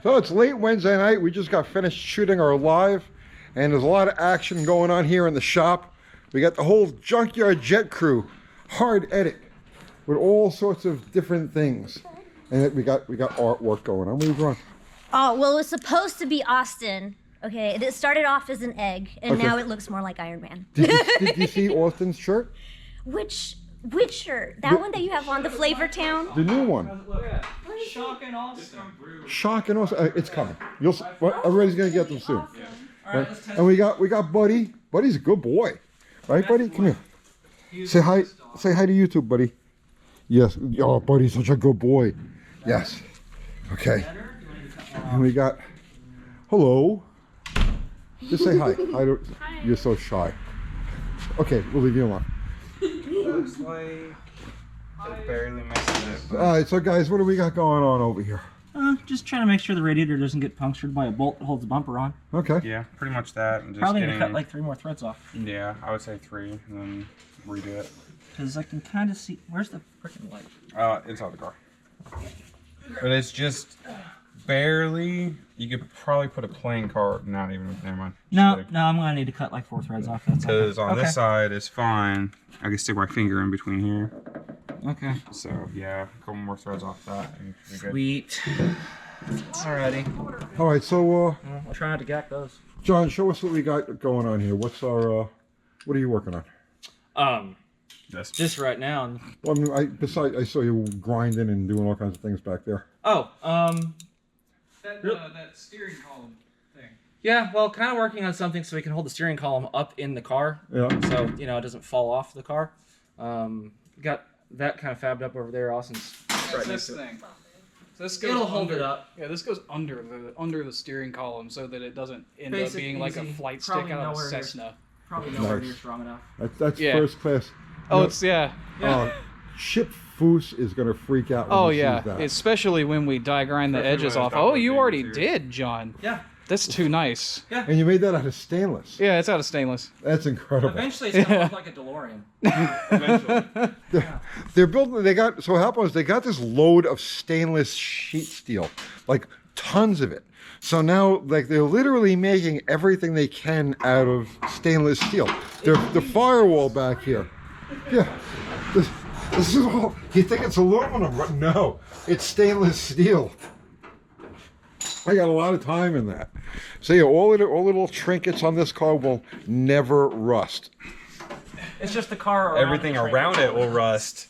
So it's late Wednesday night. We just got finished shooting our live, and there's a lot of action going on here in the shop. We got the whole Junkyard Jet crew, hard edit, with all sorts of different things. And we got artwork going on. What are you drawing? Oh, well, it was supposed to be Austin. Okay, it started off as an egg, and now it looks more like Iron Man. Did you see Austin's shirt? Which shirt? That one that you have on, the Flavor Town? The new one. Shock and Austin. Shock and Austin. It's coming. Everybody's gonna get them soon. Yeah. All right, let's test and we got Buddy. Buddy's a good boy, right, Buddy? Come here. Say hi. Say hi to YouTube, Buddy. Yes. Oh, Buddy's such a good boy. Yes. Okay. And we got. Hello. Just say hi. Hi. You're so shy. Okay, we'll leave you alone. Looks like it barely misses it. All right, so guys, what do we got going on over here? Just trying to make sure the radiator doesn't get punctured by a bolt that holds the bumper on. Okay. Yeah, pretty much that. And just Probably gonna cut like 3 more threads off. Yeah, I would say 3, and then redo it. Because I can kind of see. Where's the freaking light? Inside the car. But it's just barely. You could probably put a plain car. Not even. Never mind. No, I'm gonna need to cut like 4 threads off. Because on this side it's fine. I can stick my finger in between here. Okay. So yeah, a couple more threads off that. And you're good. Sweet. Alrighty. All right, so I'll try not to gack those. John, show us what we got going on here. What's our what are you working on? This right now. Well, I mean, I saw you grinding and doing all kinds of things back there. Oh, that steering column thing. yeah, well, kind of working on something so we can hold the steering column up in the car. Yeah. So, you know, it doesn't fall off the car. Got that kind of fabbed up over there. Austin's That's this thing. So this goes It'll hold it up. Yeah, this goes under the steering column so that it doesn't end up Basic, being like a easy, flight stick probably out of a nowhere near- Cessna. Probably nowhere Nice. near strong enough. That's Yeah. first class. Oh, No, it's yeah. Chip Foose is gonna freak out when Oh he yeah, sees that. especially when we die grind the Especially edges when off. it's not Oh, with you me, already too. did, John. Yeah. That's too nice. And you made that out of stainless. Yeah, it's out of stainless. That's incredible. Eventually, it's gonna look like a DeLorean. Eventually. They're building. They got so what happened was they got this load of stainless sheet steel, like tons of it. So now, like they're literally making everything they can out of stainless steel. The firewall back here. Yeah. This is all. You think it's aluminum? But no, it's stainless steel. I got a lot of time in that. So yeah, all the little trinkets on this car will never rust. It's just the car around Everything the around it will rust,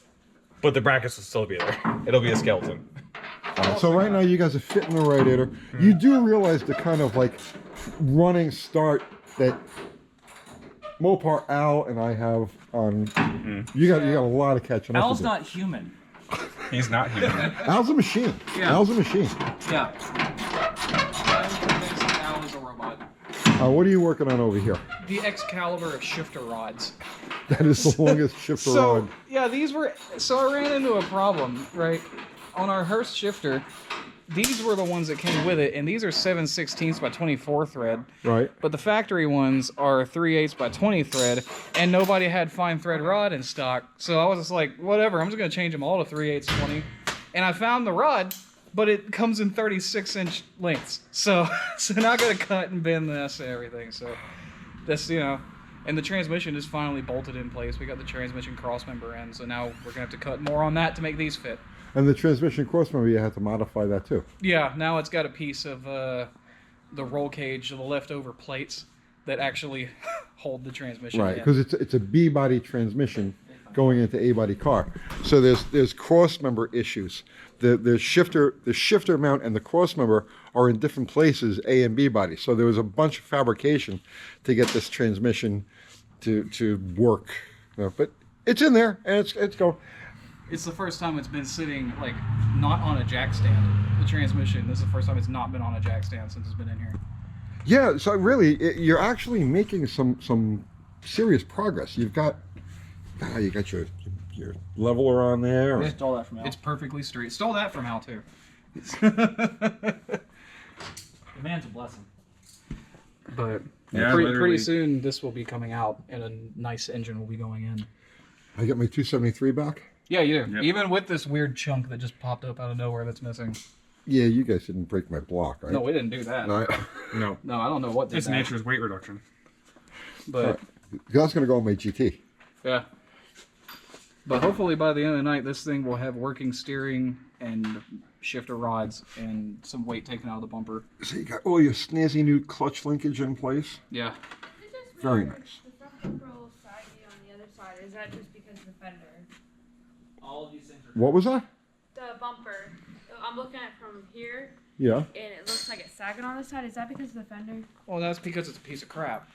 but the brackets will still be there. It'll be a skeleton. So right now you guys are fitting the radiator. You do realize the kind of like running start that Mopar Al and I have on. You got a lot of catching up Al's to do. not human. He's not human. Al's a machine. Yeah. Al's a machine. Yeah. Al is a robot. What are you working on over here? The Excalibur of shifter rods. That is the longest shifter So rod. yeah, these were. So I ran into a problem, right? On our Hearst shifter, these were the ones that came with it, and these are 7/16 by 24 thread. Right. But the factory ones are 3/8 by 20 thread, and nobody had fine thread rod in stock. So I was just like, whatever, I'm just gonna change them all to 3/8 20. And I found the rod, but it comes in 36-inch lengths. So now I gotta cut and bend this and everything. So that's, you know, and the transmission is finally bolted in place. We got the transmission cross member in, so now we're gonna have to cut more on that to make these fit. And the transmission crossmember, you have to modify that too. Yeah, now it's got a piece of the roll cage, the leftover plates that actually hold the transmission. Right, in. because it's a B body transmission going into A body car. So there's cross member issues. The shifter mount and the cross member are in different places, A and B body. So there was a bunch of fabrication to get this transmission to work. But it's in there and it's going. It's the first time it's been sitting like not on a jack stand. The transmission. This is the first time it's not been on a jack stand since it's been in here. Yeah, so really, you're actually making some serious progress. You got your leveler on there. I stole that from Al. It's perfectly straight. Stole that from Al too. The man's a blessing. But Yeah, pretty literally. soon this will be coming out, and a nice engine will be going in. I got my 273 back. Yeah, you do. Yep. Even with this weird chunk that just popped up out of nowhere that's missing. Yeah, you guys didn't break my block, right? No, we didn't do that. No, No. No, I don't know what did It's that. nature's weight reduction. But that's going to go on my GT. yeah. But hopefully by the end of the night, this thing will have working steering and shifter rods and some weight taken out of the bumper. So you got all your snazzy new clutch linkage in place. Yeah. Very nice. The front bumper will saggy on the other side. Is that just because of the fender? All of these things are. What was that? The bumper. I'm looking at it from here, Yeah. and it looks like it's sagging on the side. Is that because of the fender? Well, that's because it's a piece of crap.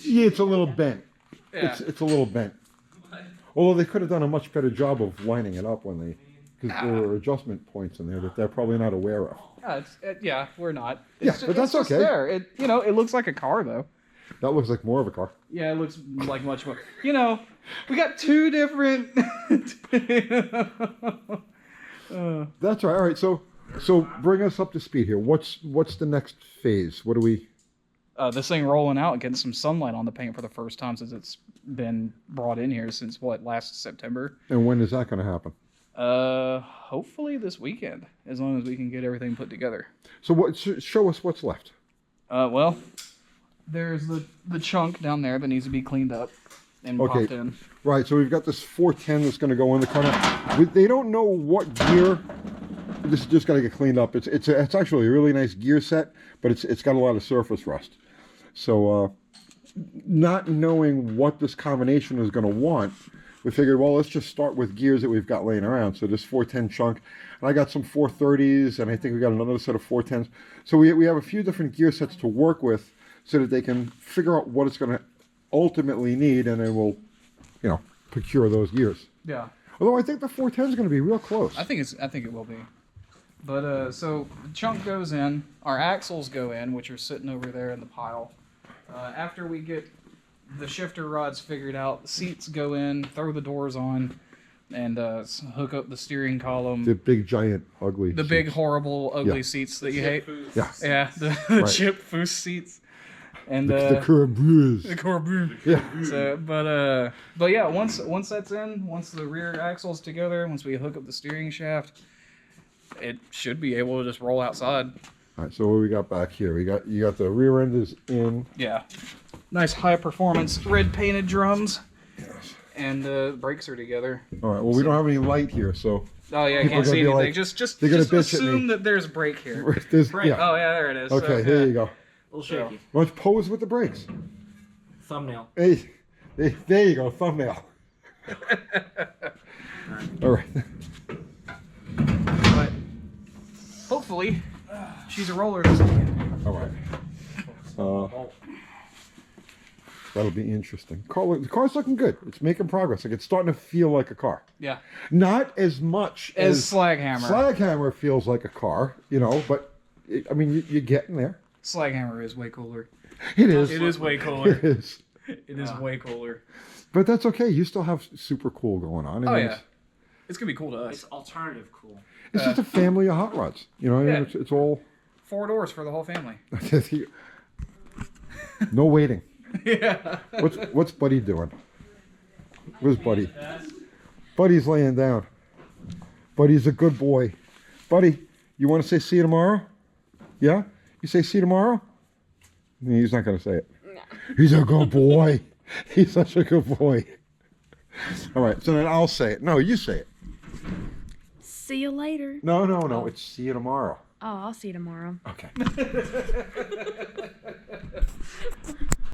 Yeah, it's a little bent. Yeah. It's a little bent. Although they could have done a much better job of lining it up when they, because there were adjustment points in there that they're probably not aware of. Yeah, yeah, we're not. Yeah, It's but that's it's just okay. There. It it looks like a car though. That looks like more of a car. Yeah, it looks like much more. We got two different. That's right. All right. So bring us up to speed here. What's the next phase? What do we? This thing rolling out and getting some sunlight on the paint for the first time since it's been brought in here since last September. And when is that going to happen? Hopefully this weekend, as long as we can get everything put together. So show us what's left. Well, there's the chunk down there that needs to be cleaned up and popped in. Right. So we've got this 410 that's going to go in the corner. They don't know what gear. This is just got to get cleaned up. It's actually a really nice gear set, but it's got a lot of surface rust. So not knowing what this combination is going to want, we figured, well, let's just start with gears that we've got laying around. So this 410 chunk, and I got some 430s, and I think we got another set of 410s. So we have a few different gear sets to work with so that they can figure out what it's going to ultimately need, and then we'll, procure those gears. Yeah. Although I think the 410 is going to be real close. I think it will be. But so the chunk goes in, our axles go in, which are sitting over there in the pile. After we get the shifter rods figured out, the seats go in, throw the doors on, and hook up the steering column. The big, giant, ugly. The big, horrible, ugly seats that you hate. Yeah. Yeah, the Right. chip foose seats. And The Corabrews. the Corabrew. Yeah. So, but yeah, once that's in, once the rear axle's together, once we hook up the steering shaft, it should be able to just roll outside. All right. So what we got back here? You got the rear end is in. Yeah. Nice high performance red painted drums. And brakes are together. All right. Well, we don't have any light here, so. Oh yeah, I People can't are see gonna be anything. like- just they're gonna just bitch at me. assume that there's a brake here. There's, Brake. yeah. Oh yeah, there it is. Okay. So, Here yeah. you go. A little shaky. Why don't you pose with the brakes? Thumbnail. Hey, there you go. Thumbnail. All right. But hopefully, she's a roller this weekend. All right. That'll be interesting. The car's looking good. It's making progress. Like it's starting to feel like a car. Yeah. Not as much As as Slaghammer. Slaghammer feels like a car, but you're getting there. Slaghammer is way cooler. It is. It is way cooler. It is. It is way cooler. But that's okay. You still have super cool going on. I Oh mean, yeah. It's gonna be cool to us. It's alternative cool. It's just a family of hot rods. Yeah. It's all 4 doors for the whole family. no waiting. Yeah. What's Buddy doing? Where's Buddy? Buddy's laying down. Buddy's a good boy. Buddy, you want to say see you tomorrow? Yeah? You say see you tomorrow? He's not going to say it. No. He's a good boy. He's such a good boy. All right, so then I'll say it. No, you say it. See you later. No. It's see you tomorrow. Oh, I'll see you tomorrow. Okay.